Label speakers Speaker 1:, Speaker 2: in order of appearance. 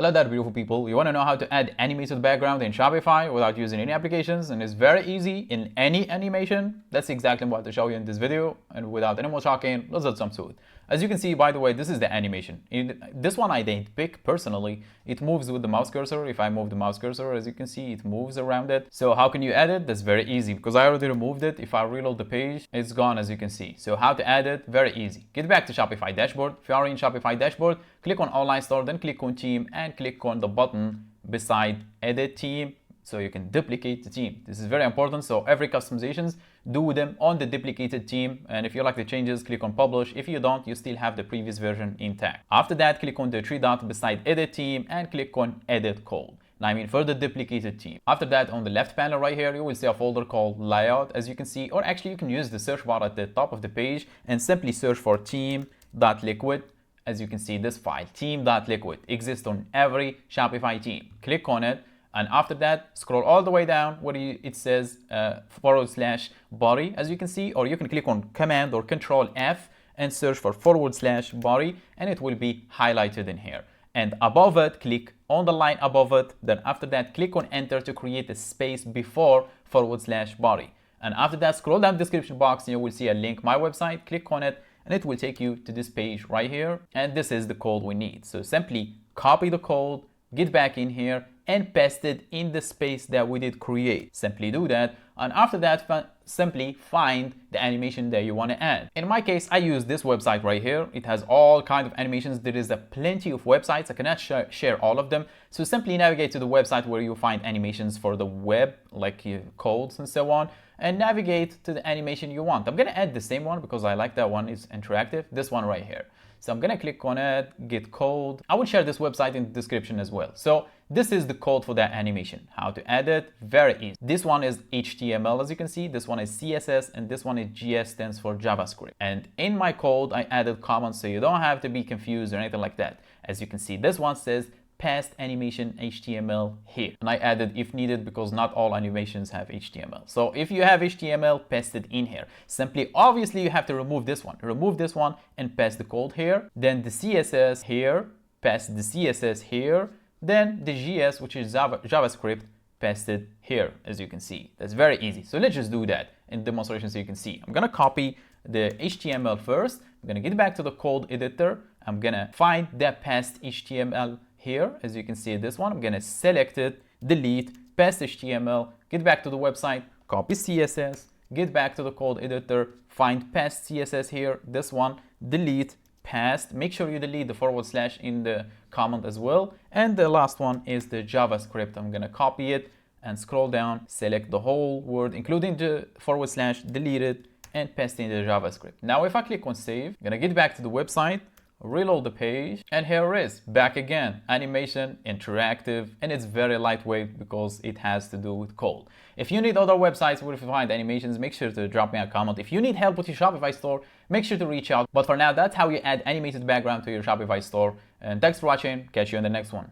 Speaker 1: Hello there, beautiful people. You want to know how to add animated background in Shopify without using any applications, and it's very easy in any animation. That's exactly what to show you in this video, and without any more talking, let's get some to it. As you can see, by the way, this is the animation. This one I didn't pick personally. It moves with the mouse cursor. If I move the mouse cursor, as you can see, it moves around it. So how can you add it? That's very easy because I already removed it. If I reload the page, it's gone, as you can see. So how to add it? Very easy. Get back to Shopify dashboard. If you are in Shopify dashboard, click on online store, then click on team and click on the button beside edit team so you can duplicate the team. This is very important. So every customizations, do them on the duplicated team. And if you like the changes, click on publish. If you don't, you still have the previous version intact. After that, click on the three dots beside edit team and click on edit code. Now, I mean for the duplicated team. After that, on the left panel right here, you will see a folder called layout, as you can see, or actually you can use the search bar at the top of the page and simply search for team.liquid. As you can see, this file, team.liquid, exists on every Shopify team. Click on it. And after that, scroll all the way down where it says /body, as you can see, or you can click on Command or Control F and search for /body, and it will be highlighted in here. And above it, click on the line above it. Then after that, click on Enter to create a space before /body. And after that, scroll down the description box and you will see a link, my website. Click on it and it will take you to this page right here. And this is the code we need. So simply copy the code, get back in here and paste it in the space that we did create. Simply do that. And after that, simply find the animation that you want to add. In my case, I use this website right here. It has all kinds of animations. There is a plenty of websites. I cannot share all of them. So simply navigate to the website where you find animations for the web, like codes and so on, and navigate to the animation you want. I'm going to add the same one because I like that one. It's interactive. This one right here. So I'm going to click on it, get code. I will share this website in the description as well. So this is the code for that animation. How to add it? Very easy. This one is HTML, as you can see. This one is CSS, and this one is GS, stands for JavaScript. And in my code, I added comments so you don't have to be confused or anything like that. As you can see, this one says past animation HTML here. And I added if needed because not all animations have HTML. So if you have HTML, paste it in here. Simply, obviously, you have to remove this one. Remove this one and paste the code here. Then the CSS here, paste the CSS here. Then the GS, which is JavaScript, paste it here, as you can see. That's very easy. So let's just do that in demonstration so you can see. I'm gonna copy the HTML first. I'm gonna get back to the code editor. I'm gonna find that past HTML here, as you can see this one. I'm gonna select it, delete, paste HTML, get back to the website, copy CSS, get back to the code editor, find past CSS here, this one, delete, past, make sure you delete the / in the comment as well. And the last one is the JavaScript. I'm gonna copy it and scroll down, select the whole word, including the /, delete it, and paste in the JavaScript. Now, if I click on save, I'm gonna get back to the website, reload the page, and here it is, back again. Animation, interactive, and it's very lightweight because it has to do with code. If you need other websites where you find animations, make sure to drop me a comment. If you need help with your Shopify store, make sure to reach out. But for now, that's how you add animated background to your Shopify store. And thanks for watching. Catch you in the next one.